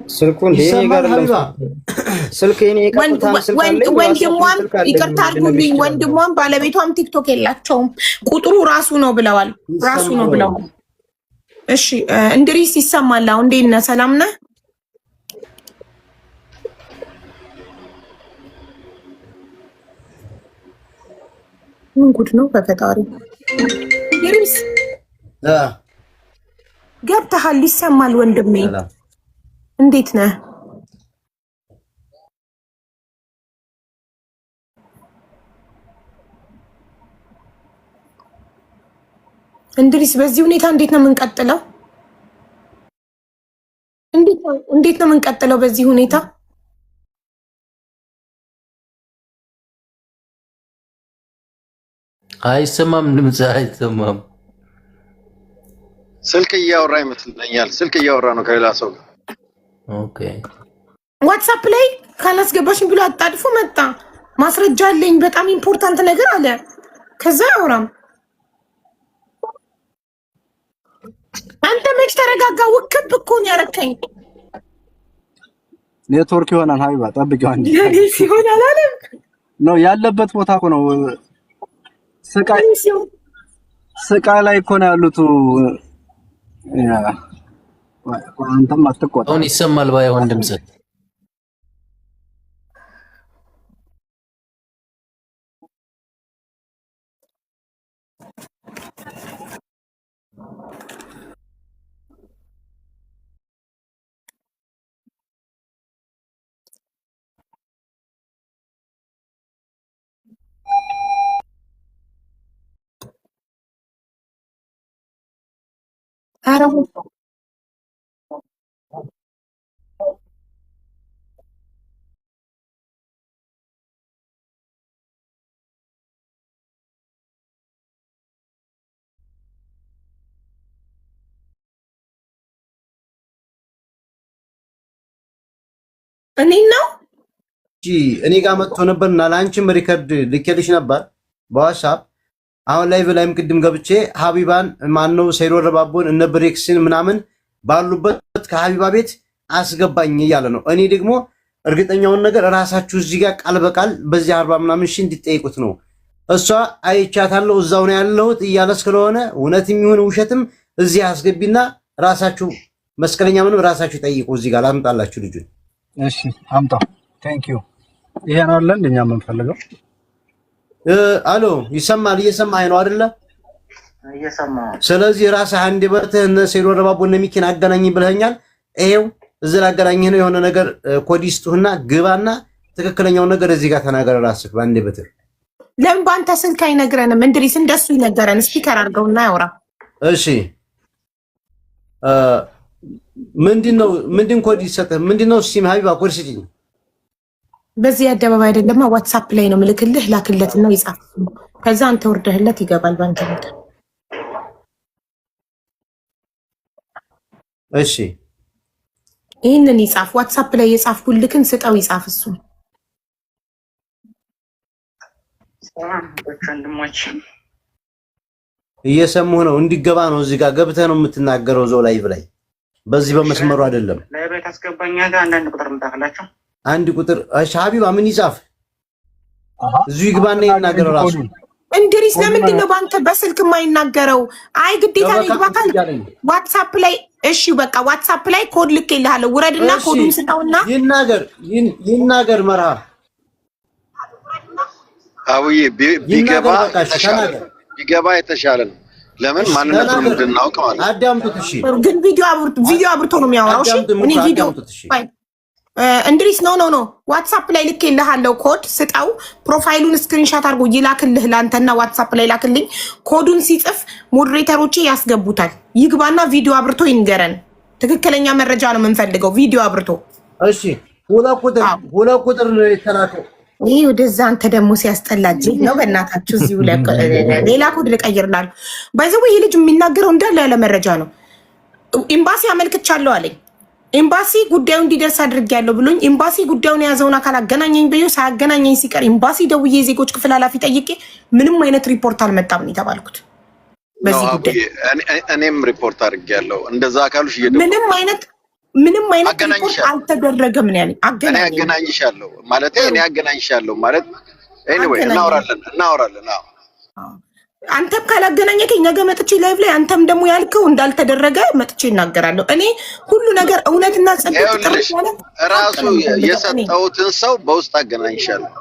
ስልኩን ዴኒ ጋር ስልክ የኔ የቀጥታን ስልክ አለ ወንድሟም ይቅርታ አድርጉልኝ ወንድሟም ባለቤቷም ቲክቶክ የላቸውም ቁጥሩ ራሱ ነው ብለዋል እሺ እንድሪስ ይሰማል አሁን እንዴት ነህ ሰላም ነህ ምን ጉድ ነው በፈጣሪ እንድሪስ ገብተሃል ይሰማል ወንድሜ እንዴት ነህ እንድሪስ በዚህ ሁኔታ እንዴት ነው የምንቀጥለው እንዴት ነው የምንቀጥለው በዚህ ሁኔታ አይሰማም ድምጽ አይሰማም ስልክ እያወራ ይመስለኛል ስልክ እያወራ ነው ከሌላ ሰው ጋር ኦኬ ዋትስአፕ ላይ ካላስገባሽኝ ብሎ አጣድፎ መጣ ማስረጃ አለኝ በጣም ኢምፖርታንት ነገር አለ ከዛ አውራም አንተ መች ተረጋጋ ውክብ እኮ ነው ያረከኝ ኔትወርክ ይሆናል ሀይባ ጠብቂው አንዴ ሲሆን አላለም ነው ያለበት ቦታ እኮ ነው ስቃይ ላይ እኮ ነው ያሉት አንተም አትቆጣ አሁን ይሰማል ባይሆን ድምጽ እኔ ጋር መጥቶ ነበርና ላንቺም ሪከርድ ልኬልሽ ነበር በዋትስአፕ አሁን ላይቭ ላይም ቅድም ገብቼ ሀቢባን ማነው ሰይዶ ረባቦን እነ ብሬክስን ምናምን ባሉበት ከሀቢባ ቤት አስገባኝ እያለ ነው እኔ ደግሞ እርግጠኛውን ነገር ራሳችሁ እዚህ ጋር ቃል በቃል በዚህ 40 ምናምን ሺህ እንድትጠይቁት ነው እሷ አይቻታለሁ እዛው ነው ያለሁት እያለ ስለሆነ እውነትም ይሁን ውሸትም እዚህ አስገቢና ራሳችሁ መስከረኛ ምንም ራሳችሁ ጠይቁ እዚህ ጋር ላምጣላችሁ ልጁን እሺ አምጣው ቴንክ ዩ ይሄ ነው አይደል እንደኛ የምንፈልገው አሎ ይሰማል እየሰማኸኝ ነው አይደለ እየሰማሁ ስለዚህ ራስህ አንድ በርተህ እነ ሰይዶ ረባቦ እነ ሚኪን አገናኝ ብለኸኛል ይሄው እዚህ ላገናኝህ ነው የሆነ ነገር ኮዲስቱና ግባና ትክክለኛውን ነገር እዚህ ጋር ተናገር ራስህ ባንዴ በትር ለምን ባንተ ስልክ አይነግረንም እንድሪስ እንደሱ ይነገረን ስፒከር አድርገውና ያወራ እሺ ምንድን ኮድ ይሰጥህ ምንድነው ሲም ሀቢባ ኮድ ስጪኝ በዚህ አደባባይ አይደለም ዋትስአፕ ላይ ነው ምልክልህ ላክለትና ይጻፍ ከዛ አንተ ወርደህለት ይገባል ባንተ ቤት እሺ ይሄንን ይጻፍ ዋትስአፕ ላይ የጻፍኩልክን ስጠው ይጻፍ እሱ እየሰሙህ ነው እንዲገባ ነው እዚህ ጋር ገብተህ ነው የምትናገረው ዘው ላይቭ ላይ በዚህ በመስመሩ አይደለም ለቤት አስገባኛ ጋር አንዳንድ ቁጥር ልታፈላችሁ አንድ ቁጥር እሺ ሀቢባ ምን ይጻፍ እዚህ ይግባና ይናገር ራሱ እንድሪስ ለምንድን ነው ባንተ በስልክ የማይናገረው አይ ግዴታ ይግባካል ዋትስአፕ ላይ እሺ በቃ ዋትስአፕ ላይ ኮድ ልኬልሃለሁ ውረድና ኮዱን ስጠውና ይናገር መርሃ አውዬ ቢገባ የተሻለ ነው ለምን ማንነቱን እንድናውቅ ማለት አዳምጡት እሺ ግን ቪዲዮ አብርቶ ነው የሚያወራው እሺ እኔ ቪዲዮ እንድሪስ ኖ ዋትስአፕ ላይ ልኬልሃለሁ ኮድ ስጠው ፕሮፋይሉን ስክሪንሻት አድርጎ ይላክልህ ላንተና ዋትስአፕ ላይ ላክልኝ ኮዱን ሲጽፍ ሞዴሬተሮቼ ያስገቡታል ይግባና ቪዲዮ አብርቶ ይንገረን ትክክለኛ መረጃ ነው የምንፈልገው ቪዲዮ አብርቶ እሺ ሁለት ቁጥር ነው የተላከው ይሄ ወደዛ አንተ ደግሞ ሲያስጠላጅ ነው በእናታችሁ እዚሁ ሌላ ኮድ ልቀይርላል ባይዘው ይሄ ልጅ የሚናገረው እንዳለ ያለ መረጃ ነው ኤምባሲ አመልክቻለሁ አለኝ ኤምባሲ ጉዳዩን እንዲደርስ አድርጌያለሁ ብሎኝ ኤምባሲ ጉዳዩን የያዘውን አካል አገናኘኝ ብዬ ሳያገናኘኝ ሲቀር ኤምባሲ ደውዬ የዜጎች ክፍል ኃላፊ ጠይቄ ምንም አይነት ሪፖርት አልመጣም ነው የተባልኩት በዚህ ጉዳይ እኔም ሪፖርት አድርጌያለሁ እንደዛ አካሉሽ ምንም አይነት ምንም አይነት ሪፖርት አልተደረገም ነው ያለኝ። አገናኝሻለሁ ማለት እኔ አገናኝሻለሁ ማለት ኤኒዌይ እናወራለን። አንተም ካላገናኘከኝ ነገ መጥቼ ላይቭ ላይ አንተም ደግሞ ያልከው እንዳልተደረገ መጥቼ እናገራለሁ። እኔ ሁሉ ነገር እውነትና ጽድቅ ራሱ የሰጠውትን ሰው በውስጥ አገናኝሻለሁ።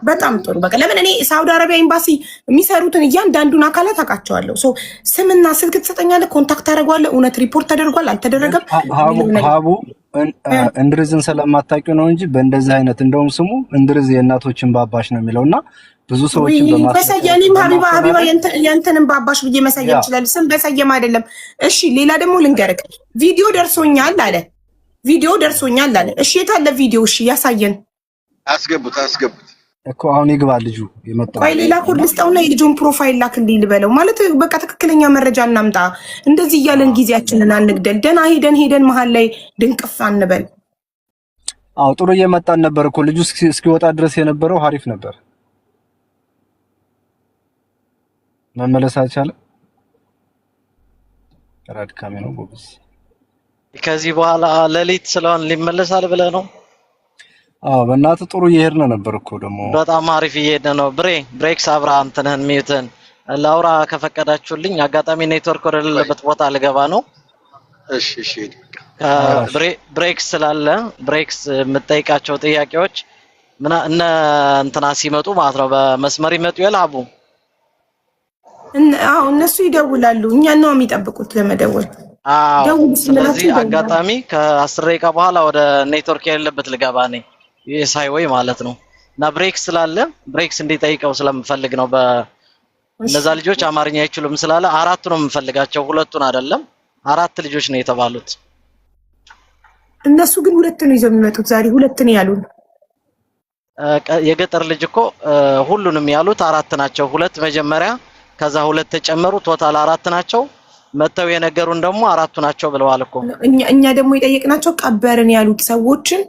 በጣም ጥሩ። በቃ ለምን እኔ ሳውዲ አረቢያ ኤምባሲ የሚሰሩትን እያንዳንዱን አካላት አውቃቸዋለሁ። ስምና ስልክ ትሰጠኛለህ፣ ኮንታክት አደርገዋለሁ። እውነት ሪፖርት ተደርጓል አልተደረገም? ሀቡ እንድርዝን ስለማታውቂው ነው እንጂ በእንደዚህ አይነት እንደውም ስሙ እንድርዝ የእናቶችን ባባሽ ነው የሚለውና ብዙ ሰዎችን በሰየም ሀቢባ የእንትንን ባባሽ ብዬ መሰየም ይችላል። ስም በሰየም አይደለም። እሺ ሌላ ደግሞ ልንገርክ፣ ቪዲዮ ደርሶኛል አለ። እሺ የት አለ ቪዲዮ? እሺ ያሳየን። አስገቡት እኮ አሁን ይግባ ልጁ የመጣው። ቆይ ሌላ ኮድ ልስጠውና የልጁን ፕሮፋይል ላክልኝ ልበለው። ማለት በቃ ትክክለኛ መረጃ እናምጣ። እንደዚህ እያለን ጊዜያችንን አንግደል። ደና ሄደን መሀል ላይ ድንቅፍ አንበል። አዎ ጥሩ እየመጣን ነበር እኮ ልጁ እስኪወጣ ድረስ የነበረው ሀሪፍ ነበር። መመለስ አልቻለም። ራድካሜ ነው ጎበዝ። ከዚህ በኋላ ሌሊት ስለሆነ ሊመለሳል ብለህ ነው? አዎ በእናትህ ጥሩ እየሄድን ነበር እኮ ደግሞ በጣም አሪፍ እየሄድን ነው። ብሬክስ አብራ እንትንህን ሚውትን ላውራ ከፈቀዳችሁልኝ። አጋጣሚ ኔትወርክ ወደሌለበት ቦታ ልገባ ነው። እሺ ብሬክስ ስላለ ብሬክስ የምጠይቃቸው ጥያቄዎች እነ እንትና ሲመጡ ማለት ነው በመስመር ይመጡ ይላሉ። አዎ እነሱ ይደውላሉ። እኛ ነው የሚጠብቁት ለመደወል። ስለዚህ አጋጣሚ ከ10 ደቂቃ በኋላ ወደ ኔትወርክ የሌለበት ልገባ ነኝ። የሳይ ወይ ማለት ነው። እና ብሬክስ ስላለ ብሬክስ እንዲጠይቀው ስለምፈልግ ነው። እነዛ ልጆች አማርኛ አይችሉም ስላለ አራቱ ነው የምፈልጋቸው፣ ሁለቱን አይደለም። 4 ልጆች ነው የተባሉት። እነሱ ግን 2 ነው ይዘው የሚመጡት። ዛሬ 2 ነው ያሉን። የገጠር ልጅ እኮ ሁሉንም ያሉት 4 ናቸው። 2 መጀመሪያ ከዛ 2 ተጨመሩ፣ ቶታል 4 ናቸው። መተው የነገሩን ደግሞ 4 ናቸው ብለዋል እኮ። እኛ ደግሞ የጠየቅናቸው ቀበርን ያሉት ሰዎችን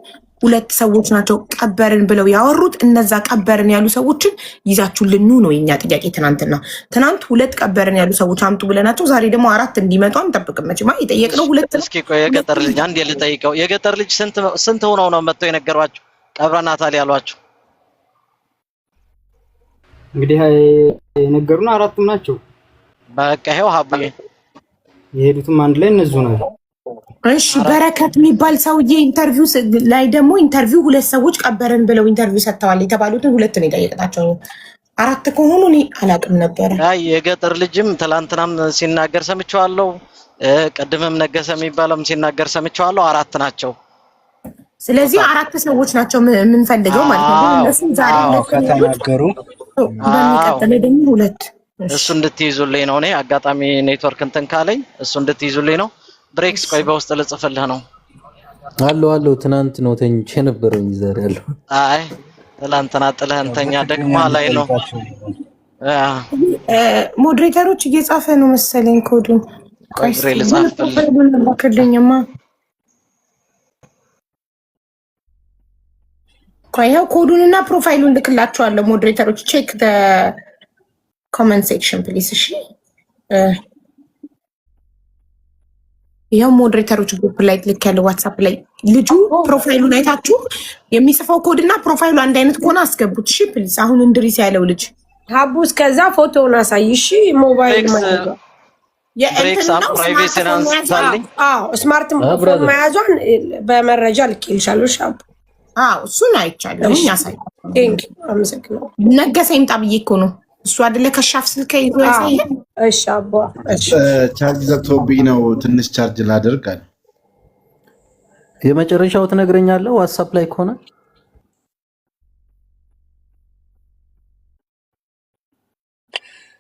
2 ሰዎች ናቸው ቀበርን ብለው ያወሩት። እነዛ ቀበርን ያሉ ሰዎችን ይዛችሁልን ነው የኛ ጥያቄ። ትናንት 2 ቀበርን ያሉ ሰዎች አምጡ ብለናቸው ዛሬ ደግሞ 4 እንዲመጡ አንጠብቅም። መቼም የጠየቅነው 2 ነው። እስኪ ቆይ የገጠር ልጅ አንዴ ልጠይቀው። የገጠር ልጅ ስንት ሆነው ነው መተው የነገሯቸው ቀብረናታል ያሏቸው? እንግዲህ የነገሩን 4 ናቸው። በቃ ይሄው ሀቡዬ የሄዱትም አንድ ላይ እነሱ ናቸው። እሺ በረከት የሚባል ሰውዬ ኢንተርቪው ላይ ደግሞ 2 ሰዎች ቀበርን ብለው ኢንተርቪው ሰጥተዋል የተባሉትን 2 ነው የጠየቅናቸው። 4 ከሆኑ እኔ አላውቅም ነበረ። የገጠር ልጅም ትላንትናም ሲናገር ሰምቼዋለሁ። ቅድምም ነገሰ የሚባለውም ሲናገር ሰምቼዋለሁ። 4 ናቸው። ስለዚህ 4 ሰዎች ናቸው የምንፈልገው ማለት ነው። እነሱ ዛሬ ከተናገሩ በሚቀጥለው ደግሞ 2 እሱ እንድትይዙልኝ ነው። እኔ አጋጣሚ ኔትወርክ እንትን ካለኝ እሱ እንድትይዙልኝ ነው። ብሬክስ ቆይ በውስጥ ልጽፍልህ ነው። አለው ትናንት ነው ተኝቼ ነበርኝ ዛሬ አለው። አይ ትላንትና ጥለህን ተኛ ደግሞ ላይ ነው። ሞዴሬተሮች እየጻፈ ነው መሰለኝ ኮዱን። ቆይ ልጻፍልኝማ። ቆይ ያው ኮዱንና ፕሮፋይሉን ልክላችኋለሁ። ሞዴሬተሮች ቼክ ዘ ኮሜንት ሴክሽን ፕሊዝ። እሺ ያው ሞዴሬተሮች ግሩፕ ላይ ልክ ያለው ዋትስአፕ ላይ ልጁ ፕሮፋይሉን አይታችሁ የሚጽፈው ኮድና ፕሮፋይሉ አንድ አይነት ከሆነ አስገቡት። እሺ ፕሊዝ። አሁን እንድሪስ ያለው ልጅ ሀቡ እስከዛ ፎቶውን አሳይ። እሺ ሞባይል ማለት ስማርት ፎን መያዟን በመረጃ ልኬልሻለሁ። እሺ ሀቡ እሱን አይቻለሁ። ያሳይ። አመሰግናለሁ። ነገሰ ይምጣ ብዬ እኮ ነው። እሱ አይደለ ከሻፍ ስልክ ይዞ ያሳይ። እሺ አባ ቻርጅ ዘግቶብኝ ነው። ትንሽ ቻርጅ ላድርግ አለ። የመጨረሻው ትነግረኛለህ ዋትስአፕ ላይ ከሆነ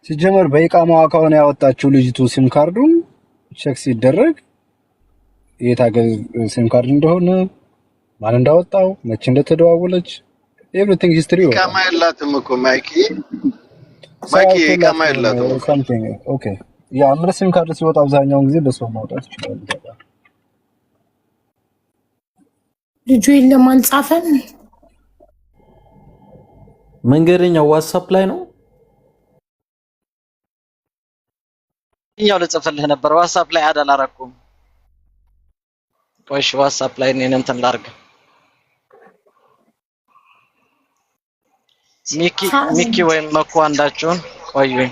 ሲጀመር በኢቃማዋ ከሆነ ያወጣችው ልጅቱ ሲም ካርዱን ቼክ ሲደረግ የት ሀገር ሲም ካርድ እንደሆነ ማን እንዳወጣው መቼ እንደተደዋወለች ኤቭሪቲንግ ሂስትሪ ነው። ኢቃማ የላትም እኮ ማይኪ ኢቃማ የላትም። ኦኬ ያ አምስት ሲም ካርድ ሲወጣ አብዛኛውን ጊዜ በሰው ማውጣት ይችላል። ልጁ የለም አልጻፈም። መንገደኛው ዋትስአፕ ላይ ነው። ይኛው ልጽፍልህ ነበር ዋትስአፕ ላይ አላረኩም። ቆይሽ ዋትስአፕ ላይ እኔን እንትን ላድርግ። ሚኪ ወይም መኩ አንዳችሁን ቆዩኝ።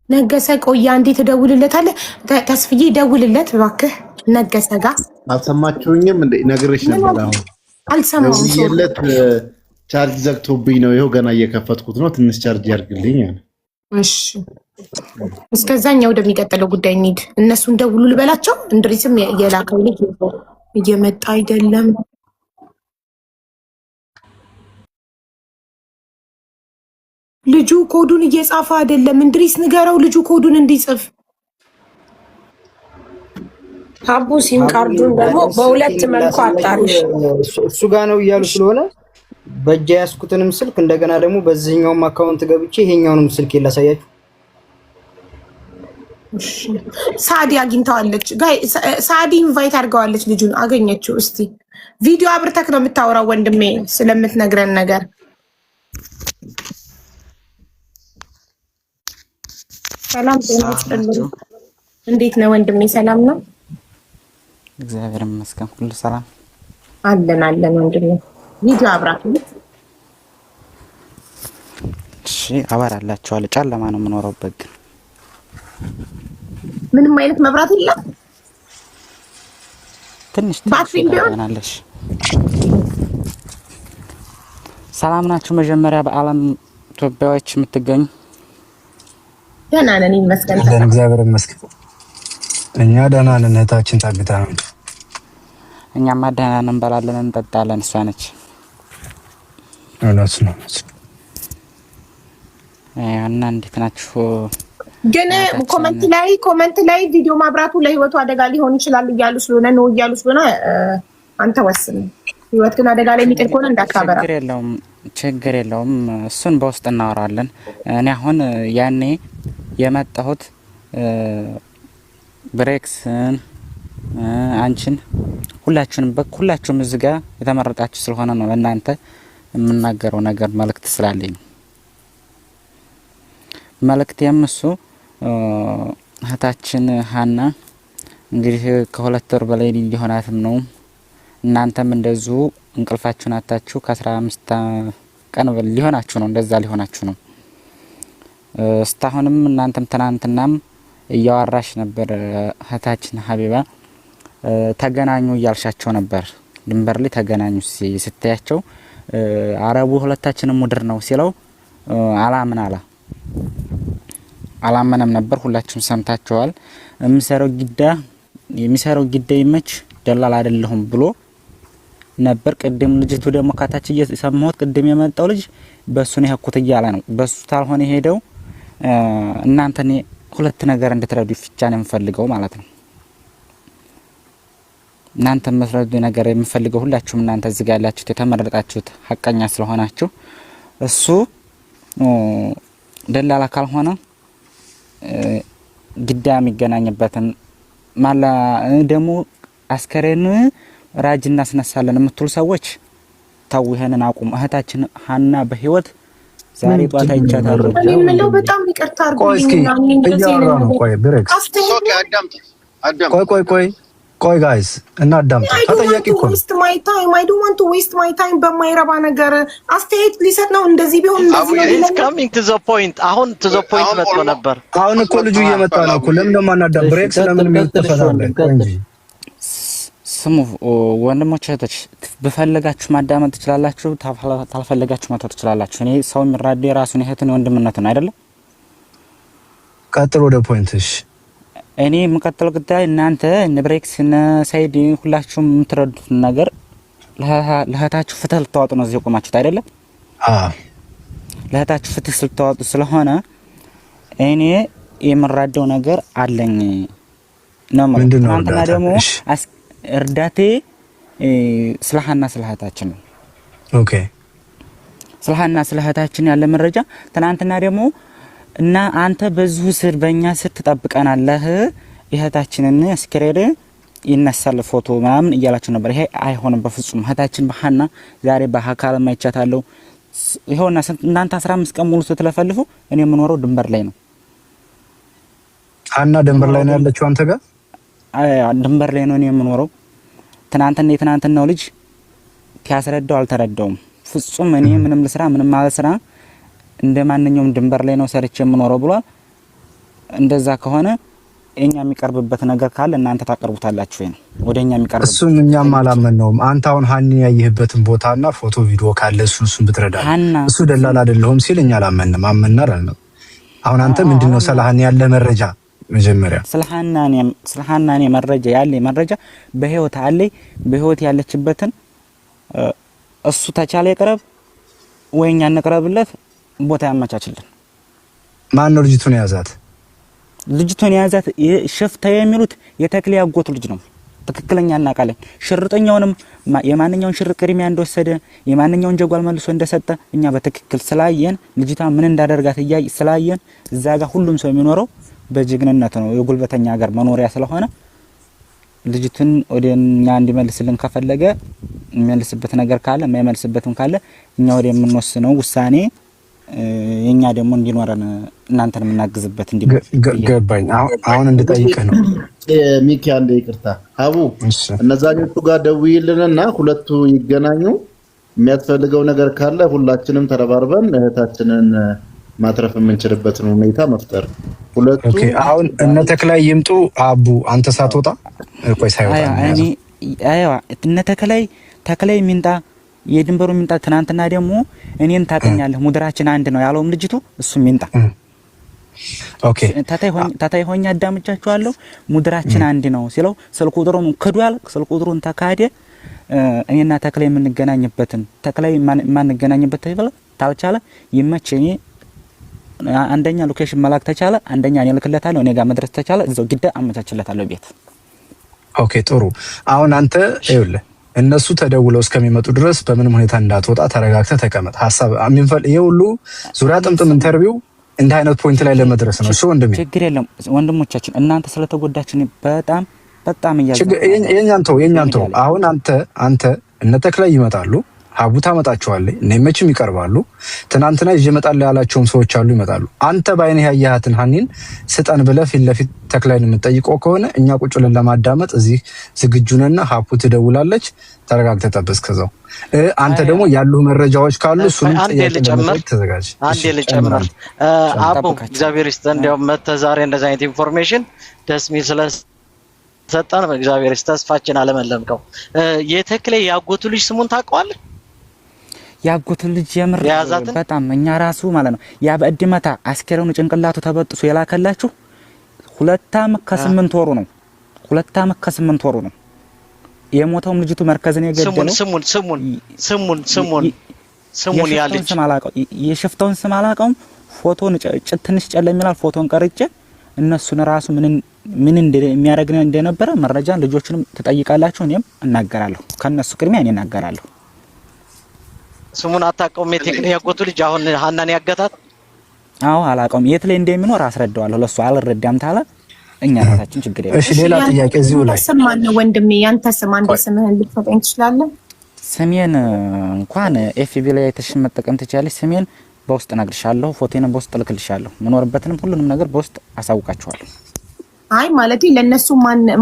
ነገሰ ቆያ እንዴት እደውልለታለሁ? ተስፍዬ ደውልለት እባክህ ነገሰ ጋር። አልሰማችሁኝም እንዴ? ነግሬሽ ነበር። አሁን አልሰማሁም። ደውዬለት ቻርጅ ዘግቶብኝ ነው። ይኸው ገና እየከፈትኩት ነው። ትንሽ ቻርጅ ያርግልኝ አለ። እሺ እስከዛኛ ወደሚቀጥለው ጉዳይ እንሂድ። እነሱን ደውሉ ልበላቸው። እንድሪስም የላከው ልጅ እየመጣ አይደለም። ልጁ ኮዱን እየጻፈ አይደለም። እንድሪስ ንገረው ልጁ ኮዱን እንዲጽፍ። ሀቡ ሲም ካርዱን ደግሞ በሁለት መልኩ አጣሪሽ እሱ ጋር ነው እያሉ ስለሆነ በእጅ ያስኩትንም ስልክ እንደገና ደግሞ በዚህኛውም አካውንት ገብቼ ይሄኛውንም ስልክ ላሳያችሁ። ሳዲ አግኝተዋለች። ጋይ ሳዲ ኢንቫይት አድርገዋለች። ልጁን አገኘችው። እስቲ ቪዲዮ አብርተክ ነው የምታወራው ወንድሜ ስለምትነግረን ነገር። ሰላም ጤና። እንዴት ነው ወንድሜ? ሰላም ነው? እግዚአብሔር ይመስገን ሁሉ ሰላም አለን ወንድሜ። ቪዲዮ አብራክ። እሺ አበራላችኋለሁ። ጨለማ ነው የምኖረው። ምንም አይነት መብራት የለም። ትንሽ ትናለሽ። ሰላም ናችሁ? መጀመሪያ በአለም ኢትዮጵያዎች የምትገኙ ደህና ነን ይመስገን። እግዚአብሔር ይመስገን እኛ ደህና ነን። እህታችን ታግታ ነው። እኛማ ደህና ነን፣ እንበላለን፣ እንጠጣለን። እሷ ነች እነሱ ነው እና እንዴት ናችሁ? ግን ኮመንት ላይ ቪዲዮ ማብራቱ ለህይወቱ አደጋ ሊሆን ይችላል እያሉ ስለሆነ አንተ ወስን። ህይወት ግን አደጋ ላይ የሚጥል ከሆነ እንዳታበራ። ችግር የለውም። እሱን በውስጥ እናወራለን። እኔ አሁን ያኔ የመጣሁት ብሬክስን አንቺን ሁላችሁም እዚህ ጋር የተመረጣችሁ ስለሆነ ነው ለእናንተ የምናገረው ነገር መልእክት ስላለኝ ነው። መልእክቴም እሱ እህታችን ሀና እንግዲህ ከ2 ወር በላይ ሊሆናትም ነው። እናንተም እንደዚሁ እንቅልፋችሁን አታችሁ ከ15 ቀን ሊሆናችሁ ነው። እንደዛ ሊሆናችሁ ነው። እስካሁንም እናንተም ትናንትናም እያወራሽ ነበር እህታችን ሀቢባ ተገናኙ እያልሻቸው ነበር። ድንበር ላይ ተገናኙ ስትያቸው አረቡ ሁለታችንም ሙድር ነው ሲለው አላመነም ነበር። ሁላችሁም ሰምታችኋል። የሚሰራው ግዳ ይመች ደላላ አይደለሁም ብሎ ነበር። ቅድም ልጅቱ ደግሞ ካታች እየሰማሁት ቅድም የመጣው ልጅ በሱ ነው ያኩት እያለ ነው። በሱ ታልሆነ ሄደው እናንተ ሁለት ነገር እንድትረዱ ፍቻ ነው የምፈልገው ማለት ነው። እናንተ መስረዱ ነገር የምፈልገው ሁላችሁም እናንተ እዚህ ጋር ያላችሁት የተመረጣችሁት ሐቀኛ ስለሆናችሁ እሱ ደላላ ካልሆነ ግዳ የሚገናኝበትን ማላ ደግሞ አስከሬን ራጅ እናስነሳለን የምትሉ ሰዎች ታው ይሄንን አቁም። እህታችን ሀና በህይወት ዛሬ ጧት አይቻታለሁ። እኔ ምለው በጣም ይቅርታ አድርጉልኝ። ቆይ ጋይስ እና አዳምጡ። ተጠያቂ እኮ I don't want to waste my time በማይረባ ነገር አስተያየት ሊሰጥ ነው። እንደዚህ ቢሆን is coming to the point። አሁን to the point መጥቶ ነበር። አሁን እኮ ልጁ እየመጣ ነው እኮ። ለምን እንደማናዳ ብሬክ ስለምን የሚተፈታለ እንጂ ስሙ ወንድሞች እህቶች፣ በፈለጋችሁ ማዳመጥ ትችላላችሁ፣ ታልፈለጋችሁ መተው ትችላላችሁ። እኔ ሰው የሚራድ የራሱን እህትን ወንድምነትን አይደለም። ቀጥሎ ወደ ፖይንትሽ። እኔ የምቀጥለው ጉዳይ እናንተ ንብሬክስ እና ሳይድ ሁላችሁም የምትረዱት ነገር ለእህታችሁ ፍትህ ልታወጡ ነው እዚህ ቆማችሁት አይደለም? ለእህታችሁ ፍትህ ልታወጡ ስለሆነ እኔ የምራደው ነገር አለኝ ነው ማለት ነው። እናንተና ደግሞ እርዳቴ ስለሃና ስለሃታችን ነው። ኦኬ ስለሃና ስለሃታችን ያለ መረጃ ትናንትና ደግሞ እና አንተ በዚሁ ስር በእኛ ስር ትጠብቀናለህ እህታችንን አስከሬን ይነሳል ፎቶ ምናምን እያላችሁ ነበር። ይሄ አይሆንም በፍጹም። እህታችን በሃና ዛሬ በአካል ማይቻታለሁ ይኸውና እናንተ 15 ቀን ሙሉ ስትለፈልፉ እኔ የምኖረው ድንበር ላይ ነው። ሀና ድንበር ላይ ነው ያለችው አንተ ጋር? ድንበር ላይ ነው እኔ የምኖረው። የትናንትናው ልጅ ሲያስረዳው አልተረዳውም ፍጹም። እኔ ምንም ልስራ ምንም አልስራ እንደማንኛውም ድንበር ላይ ነው ሰርቼ የምኖረው ብሏል። እንደዛ ከሆነ እኛ የሚቀርብበት ነገር ካለ እናንተ ታቀርቡታላችሁ ወይ ነው ወደኛ የሚቀርብ? እሱን እኛም አላመነውም። አንተ አሁን ሀኒ ያየህበትን ቦታና ፎቶ ቪዲዮ ካለ እሱን ብትረዳ። እሱ ደላላ አይደለሁም ሲል እኛ አላመንም አመናር አለ። አሁን አንተ ምንድነው ስለ ሀኒ ያለ መረጃ? መጀመሪያ ስለ ሀናኔ መረጃ ያለ መረጃ በህይወት አለ። በህይወት ያለችበትን እሱ ተቻለ ይቀርብ ወይኛ እንቀርብለት ቦታ ያመቻችልን። ማን ነው ልጅቱን ያዛት? ልጅቱን ያዛት ሽፍታ የሚሉት የተክሌ ያጎቱ ልጅ ነው። ትክክለኛ እናቃለን። ሽርጠኛውንም የማንኛውን ሽር ቅድሚያ እንደወሰደ የማንኛውን ጀጓል መልሶ እንደሰጠ እኛ በትክክል ስላየን ልጅቷ ምን እንዳደርጋት ስላየን እዛ ጋር ሁሉም ሰው የሚኖረው በጅግንነት ነው። የጉልበተኛ ሀገር መኖሪያ ስለሆነ ልጅቱን ወደኛ እንዲመልስልን ከፈለገ የሚመልስበት ነገር ካለ የማይመልስበትም ካለ እኛ ወደ የምንወስነው ውሳኔ የኛ ደግሞ እንዲኖረን እናንተን የምናግዝበት ገባኝ። አሁን እንድጠይቅህ ነው ሚኪ። አንዴ ይቅርታ ሀቡ፣ እነዛኞቹ ጋር ደውይልንና ሁለቱ ይገናኙ። የሚያስፈልገው ነገር ካለ ሁላችንም ተረባርበን እህታችንን ማትረፍ የምንችልበትን ሁኔታ መፍጠር። ሁለቱ አሁን እነ ተክላይ ይምጡ። አቡ አንተ ሳትወጣ ቆይ ሳይወጣ እነ ተክላይ ሚንጣ የድንበሩ ሚንጣ። ትናንትና ደግሞ እኔን ታቀኛለህ ሙድራችን አንድ ነው ያለውም ልጅቱ እሱ ሚንጣ። ኦኬ ታታይ ሆኛ አዳምጫችኋለሁ። ሙድራችን አንድ ነው ሲለው ስልክ ቁጥሩን ከዷል። ስልክ ቁጥሩን ተካደ። እኔና ተክላይ የምንገናኝበትን ተክላይ ማንገናኝበት ይበል ታልቻለ ይመቸኝ። አንደኛ ሎኬሽን መላክ ተቻለ፣ አንደኛ እኔ ልክለታለሁ። እኔ ጋር መድረስ ተቻለ እዛው ግዳ አመቻችለታለሁ ቤት። ኦኬ ጥሩ። አሁን አንተ ይኸውልህ እነሱ ተደውለው እስከሚመጡ ድረስ በምንም ሁኔታ እንዳትወጣ ተረጋግተህ ተቀመጥ። ሐሳብ አሚንፈል ይሁሉ ዙሪያ ጥምጥም ኢንተርቪው እንደ አይነት ፖይንት ላይ ለመድረስ ነው። እሱ ወንድሜ ችግር የለም ወንድሞቻችን፣ እናንተ ስለተጎዳችን በጣም የኛን ተው። አሁን አንተ እነ ተክላይ ይመጣሉ፣ ሀቡ ታመጣቸዋለህ፣ እነመችም ይቀርባሉ። ትናንትና ይዤ እመጣለሁ ያላቸውም ሰዎች አሉ ይመጣሉ። አንተ ባይነህ ያያሃትን ሀኒን ስጠን ብለህ ፊት ለፊት ተክላይን የምትጠይቀው ከሆነ እኛ ቁጭ ብለን ለማዳመጥ እዚህ ዝግጁ ነን። ሀቡ ትደውላለች፣ ተረጋግተህ ጠብቅ። ከዛው አንተ ደግሞ ያሉ መረጃዎች ካሉ እሱን ተዘጋጅ። አንዴ ልጨምር። አቡ እግዚአብሔር ይስጥህ። እንዲያውም መተህ ዛሬ እንደዚህ አይነት ኢንፎርሜሽን ደስ የሚል ስለሰጠን እግዚአብሔር ይስጥህ። ተስፋችን አለመለምከው። የተክላይ ያጎቱ ልጅ ስሙን ታውቀዋለህ? ያጎቱ ልጅ የምር በጣም እኛ ራሱ ማለት ነው ያ በእድመታ አስከሬኑ ጭንቅላቱ ተበጥሶ የላከላችሁ 2 ዓመት ከ8 ወሩ ነው። 2 ዓመት ከ8 ወሩ ነው የሞተውም ልጅቱ መርከዝን የገደለው። ስሙን ያለች ስም አላውቀው፣ የሽፍታውን ስም አላውቀውም። ፎቶን ትንሽ ጨለም ይላል። ፎቶን ቀርጬ እነሱን ራሱ ምን እንደሚያደርግ እንደነበረ መረጃ ልጆችንም ትጠይቃላችሁ፣ እኔም እናገራለሁ። ከነሱ ቅድሚያ እኔ እናገራለሁ። ስሙን አታውቀውም? የቴክኒክ ያጎቱ ልጅ አሁን ሀናን ያገታት? አዎ አላውቀውም። የት ላይ እንደሚኖር አስረዳዋለሁ። ለሱ አልረዳም ታለ እኛ ራሳችን ችግር የለም። እሺ ሌላ ጥያቄ እዚሁ ላይ ስማን ነው ወንድሜ፣ ያንተ ስም አንዴ ስምህን ልትሰጠኝ ትችላለህ? ስሜን እንኳን ኤፍቢ ላይ አይተሽ መጠቀም ትችላለሽ። ስሜን በውስጥ እነግርሻለሁ፣ ፎቶዬን በውስጥ እልክልሻለሁ። ምኖርበትንም ሁሉንም ነገር በውስጥ አሳውቃችኋለሁ። አይ ማለት ለነሱ ማን ነው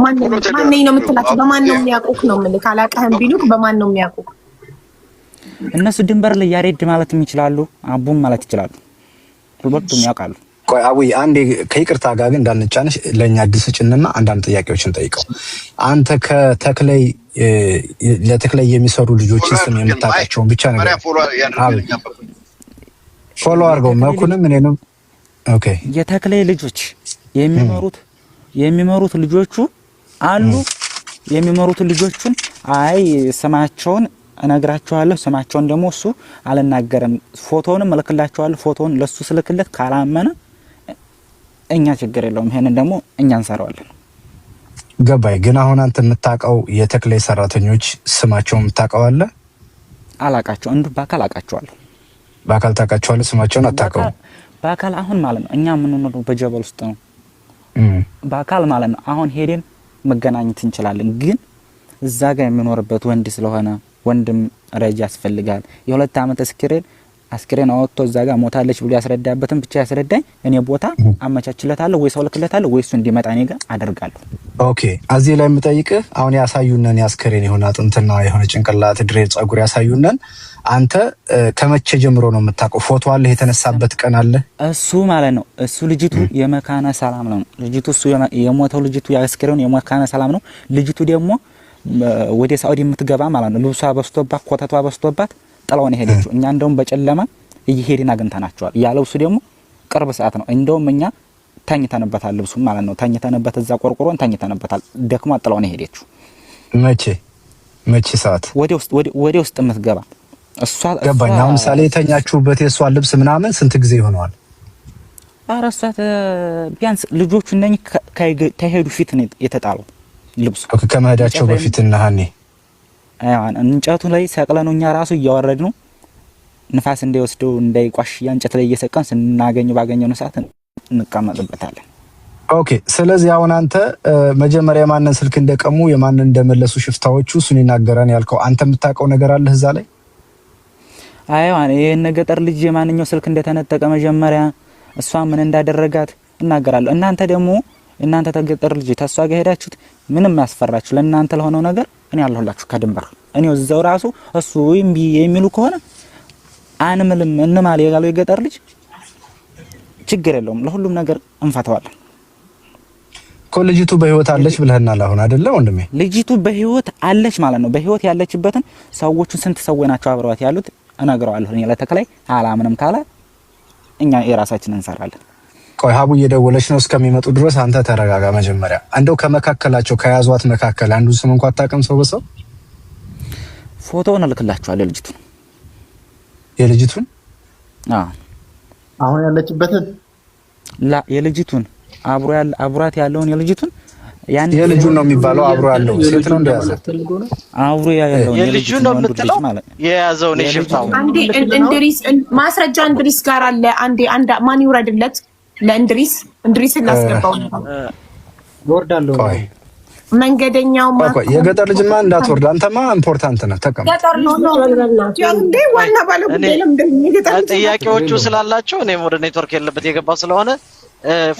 የምትላቸው? በማን ነው የሚያውቁክ ነው የምልህ። ካላቀህም ቢሉክ በማን ነው የሚያውቁክ? እነሱ ድንበር ላይ ያሬድ ማለት ይችላሉ፣ አቡም ማለት ይችላሉ። ሁለቱም ያውቃሉ። ቆይ አዊ አንዴ ከይቅርታ ጋር ግን እንዳንጫነሽ ለኛ አዲስ ጭንና አንዳንድ ጥያቄዎችን ጠይቀው። አንተ ከተክላይ ለተክላይ የሚሰሩ ልጆችን ስም የምታውቃቸውን ብቻ ነገር ፎሎ አድርገው መኩንም እኔንም። ኦኬ የተክላይ ልጆች የሚመሩት ልጆቹ አሉ። የሚመሩት ልጆቹን አይ ስማቸውን እነግራቸዋለሁ። ስማቸውን ደግሞ እሱ አልናገርም። ፎቶውንም እልክላቸዋለሁ። ፎቶውን ለሱ ስልክለት ካላመነ እኛ ችግር የለውም። ይሄንን ደግሞ እኛ እንሰራዋለን። ገባይ። ግን አሁን አንተ የምታውቀው የተክላይ ሰራተኞች ስማቸውን የምታውቀው አለ? አላውቃቸው። እንዱ በአካል አውቃቸዋለሁ። በአካል ታውቃቸዋለህ? ስማቸውን አታውቀውም? በአካል አሁን ማለት ነው እኛ የምንኖረው በጀበል ውስጥ ነው። በአካል ማለት ነው አሁን ሄደን መገናኘት እንችላለን። ግን እዛ ጋር የሚኖርበት ወንድ ስለሆነ ወንድም ረጅ ያስፈልጋል። የ2 ዓመት እስክሬን አስክሬን አወጥቶ እዛ ጋር ሞታለች ብሎ ያስረዳበትን ብቻ ያስረዳኝ። እኔ ቦታ አመቻችለታለሁ ወይ ሰው ልክለታለሁ ወይ እሱ እንዲመጣ እኔ ጋር አደርጋለሁ። ኦኬ እዚህ ላይ የምጠይቅህ አሁን ያሳዩነን ያስክሬን የሆነ አጥንትና የሆነ ጭንቅላት ድሬ ጸጉር ያሳዩነን አንተ ከመቼ ጀምሮ ነው የምታውቀው? ፎቶ አለ የተነሳበት ቀን አለ? እሱ ማለት ነው እሱ ልጅቱ የመካነ ሰላም ነው ልጅቱ እሱ የሞተው ልጅቱ ያስክሬን የመካነ ሰላም ነው። ልጅቱ ደግሞ ወደ ሳውዲ የምትገባ ማለት ነው። ልብሷ በስቶባት ኮተቷ በስቶባት ጥላውን ሄደችው። እኛ እንደውም በጨለማ እየሄድን አግኝተናቸዋል። ያለው እሱ ደግሞ ቅርብ ሰዓት ነው። እንደውም እኛ ተኝተንበታል ልብሱ ማለት ነው። ተኝተንበት እዛ ቆርቆሮን ተኝተንበታል። ደክማ ጥላውን ሄደችው። መቼ ሰዓት? ወደ ውስጥ የምትገባ እሷ ገባኝ። አሁን ሳለ የተኛችሁበት የሷ ልብስ ምናምን ስንት ጊዜ ይሆነዋል? አራሳት ቢያንስ ልጆቹ እነኝ ከሄዱ ፊት ነው የተጣለው ልብሱ ከመሄዳቸው በፊት እና ሀኒ እንጨቱ ላይ ሰቅለነው እኛ ራሱ እያወረድ ነው ንፋስ እንዳይወስደው እንዳይቋሽ ያንጨት ላይ እየሰቀን ስናገኝ ባገኘው ሰዓት እንቀመጥበታለን። ኦኬ ስለዚህ አሁን አንተ መጀመሪያ የማንን ስልክ እንደቀሙ የማንን እንደመለሱ ሽፍታዎቹ እሱን ይናገራን ያልከው አንተ የምታውቀው ነገር አለ እዛ ላይ? አይዋን ይሄን ገጠር ልጅ የማንኛው ስልክ እንደተነጠቀ መጀመሪያ እሷ ምን እንዳደረጋት እናገራለሁ። እናንተ ተገጠር ልጅ ተሷ ጋር ሄዳችሁት ምንም ያስፈራችሁ ለእናንተ ለሆነው ነገር እኔ አለሁላችሁ ከድንበር እኔው እዛው ራሱ እሱ እምቢ የሚሉ ከሆነ አንምልም እንማል ያለው የገጠር ልጅ ችግር የለውም ለሁሉም ነገር እንፈታዋለን። ልጅቱ በህይወት አለች ብለህናል አሁን አይደለ ወንድሜ? ልጅቱ በህይወት አለች ማለት ነው። በህይወት ያለችበትን ሰዎቹን ስንት ሰው ናቸው አብረዋት ያሉት እነግረዋለሁ። እኔ ለተከላይ አላምንም ካለ እኛ የራሳችንን እንሰራለን። ቆይ ሀቡ እየደወለች ነው። እስከሚመጡ ድረስ አንተ ተረጋጋ። መጀመሪያ እንደው ከመካከላቸው ከያዟት መካከል አንዱ ስም እንኳን አታውቅም? ሰው በሰው ፎቶውን እልክላችኋለሁ። የልጅቱን አሁን ያለችበትን የልጅቱን አብሯት ያለውን የልጅቱን ያን የልጁን ነው የሚባለው አብሮ ያለው ሴት ነው እንደያዘ አብሮ ያለው የልጁን ነው የምትለው የያዘው ነው ሽፍታው። አንዴ እንድሪስ ማስረጃ እንድሪስ ጋር አለ። አንድ ማን ይውረድለት እንድሪስን ላስገባው ወርዳለሁ። መንገደኛው የገጠር ልጅማ እንዳትወርድ አንተማ ኢምፖርታንት ነህ። ተቀመጥ። ገጠር ነው እንዴ ዋና ባለ ጉዳይ ለምንድን ነው የገጠር ጥያቄዎቹ ስላላቸው እኔም ወደ ኔትወርክ የለበት የገባ ስለሆነ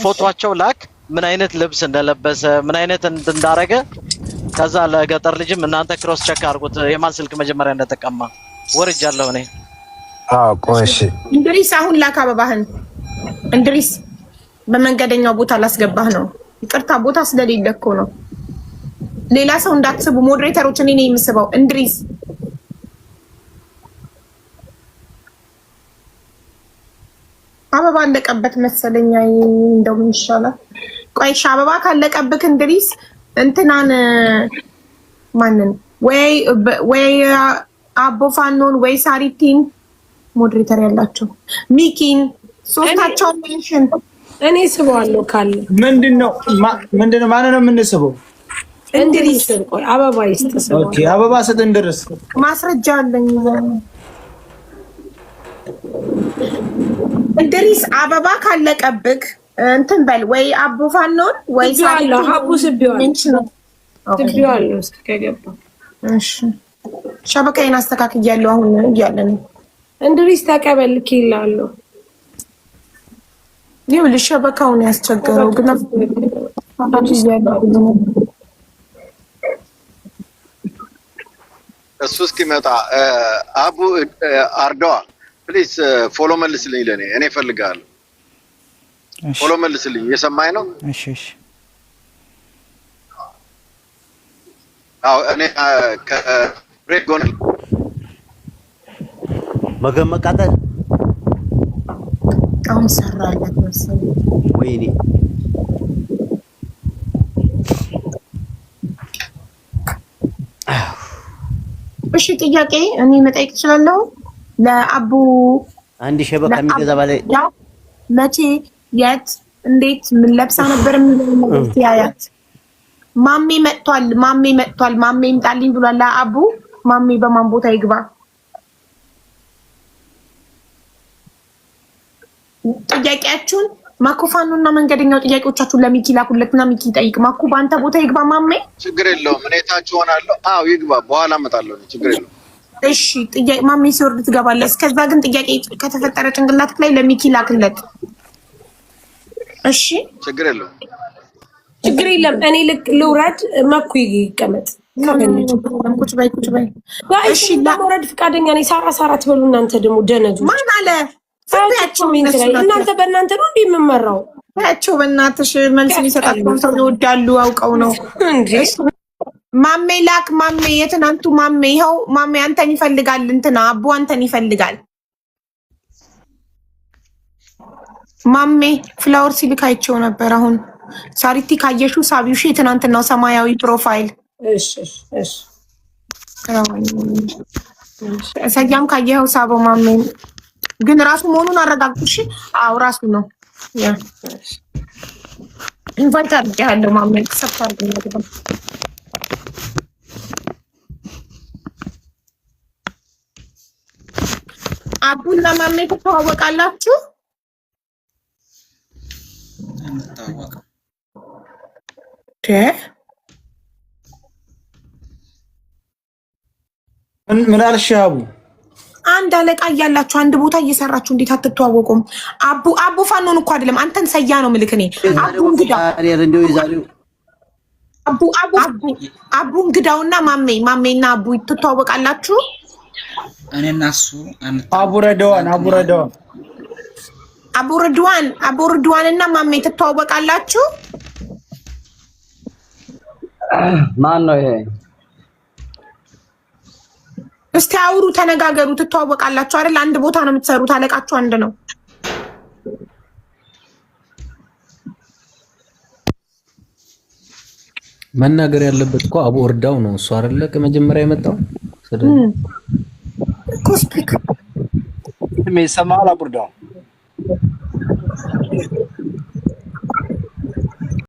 ፎቶአቸው ላክ ምን አይነት ልብስ እንደለበሰ ምን አይነት እንዳረገ ከዛ ለገጠር ልጅም እናንተ ክሮስ ቼክ አድርጉት የማን ስልክ መጀመሪያ እንደተቀማ ወርጃለሁ እኔ። ቆይሽ እንድሪስ አሁን ላክ አበባህን እንድሪስ በመንገደኛው ቦታ ላስገባህ ነው። ይቅርታ ቦታ ስለሌለ እኮ ነው። ሌላ ሰው እንዳትስቡ ሞዴሬተሮች እኔ ነኝ የምስበው። እንድሪስ አበባ አለቀበት መሰለኝ። እንደውም ይሻላል። ቆይሽ አበባ ካለቀብክ እንድሪስ እንትናን ማንን ወይ አቦፋኖን ወይ ሳሪቲን ሞዴሬተር ያላቸው ሚኪን ሶስታቸው ሜንሽን እኔ ስበዋለሁ ካለ ምንድነው ማንን ነው የምንስበው? እንድሪስ ቆይ አበባ ይስተሰበው። ኦኬ አበባ ሰጠን ድረስ ማስረጃ አለኝ። እንድሪስ አበባ ካለቀብክ እንትን በል ወይ አቦፋኖን ወይ ሳሪቲን ሀቡስ ቢዋለሁ እስከገባ። እሺ ሸበካዬን አስተካክያለሁ አሁን እያለን እንድሪስ ተቀበል ኪላለሁ ይኸውልሽ ሸበካውን ያስቸገረው ግን እሱ እስኪመጣ አቡ አርዳዋ ፕሊዝ ፎሎ መልስልኝ። ለኔ እኔ ፈልጋለሁ። ፎሎ መልስልኝ። የሰማኝ ነው? እሺ እሺ። እኔ ከብሬክ ጎን መገመቃጠል አሁን ሰራለት መሰለኝ። ወይኔ እሺ ጥያቄ እኔ መጠየቅ እችላለሁ? ለአቡ አንድ ሸበካ የሚገዛ ባለ መቼ የት እንዴት ምን ለብሳ ነበር የሚለው ያያት ማሜ መጥቷል ማሜ ይምጣልኝ ብሏል ለአቡ። ማሜ በማን ቦታ ይግባ? ጥያቄያችሁን ማኩፋኑና መንገደኛው ጥያቄዎቻችሁን ለሚኪ ላኩለትና ሚኪ ጠይቅ። ማኩ በአንተ ቦታ ይግባ ማሜ? ችግር የለውም። እኔ ታች ሆናለሁ። ይግባ። በኋላ እመጣለሁ። ችግር የለውም። እሺ ጥያቄ ማሜ ሲወርድ ትገባለህ። እስከዛ ግን ጥያቄ ከተፈጠረ ጭንቅላት ላይ ለሚኪ ላክለት። እሺ ችግር የለውም። ችግር የለም። እኔ ልውረድ፣ መኩ ይቀመጥ። ቁጭ በይ ቁጭ በይ። እሺ ለመውረድ ፈቃደኛ ነኝ። ሳራ ትበሉ እናንተ ደግሞ ደነዙ። ማን አለ? እናንተ በእናንተ ነው እንዴ የምመራው? ያቸው በእናትሽ መልስ የሚሰጣቸው ሰው ይወዳሉ አውቀው ነው እንዴ? ማሜ ላክ ማሜ፣ የትናንቱ ማሜ ይኸው ማሜ አንተን ይፈልጋል። እንትና አቡ አንተን ይፈልጋል። ማሜ ፍላወር ሲልክ አይቼው ነበር። አሁን ሳሪቲ ካየሽው ሳቢው ሺ የትናንትናው ሰማያዊ ፕሮፋይል። እሺ እሺ ሰያም ካየኸው ሳቦ ማሜ ግን ራሱ መሆኑን አረጋግጥሽ። አዎ ራሱ ነው። ያ ኢንቫይት አድርጌሃለሁ ማሜ ሰፍታ አድርገኝ። አቡና ማሜ ትተዋወቃላችሁ? ምን አልሽ አቡ? አንድ አለቃ እያላችሁ አንድ ቦታ እየሰራችሁ እንዴት አትተዋወቁም? አቡ ፋኖን እኮ አይደለም አንተን ሰያ ነው ምልክ። እኔ አቡ እንግዳውና ማሜና አቡ ትተዋወቃላችሁ? እኔና እሱ አቡ ረድዋን እና ማሜ ትተዋወቃላችሁ? ማን ነው ይሄ? እስቲ አውሩ፣ ተነጋገሩ። ትተዋወቃላችሁ አይደል? አንድ ቦታ ነው የምትሰሩት፣ አለቃችሁ አንድ ነው። መናገር ያለበት እኮ አቡ እርዳው ነው እሱ አይደለ? ከመጀመሪያ የመጣው ኮስፒክ ምን ሰማላ? አቡ እርዳው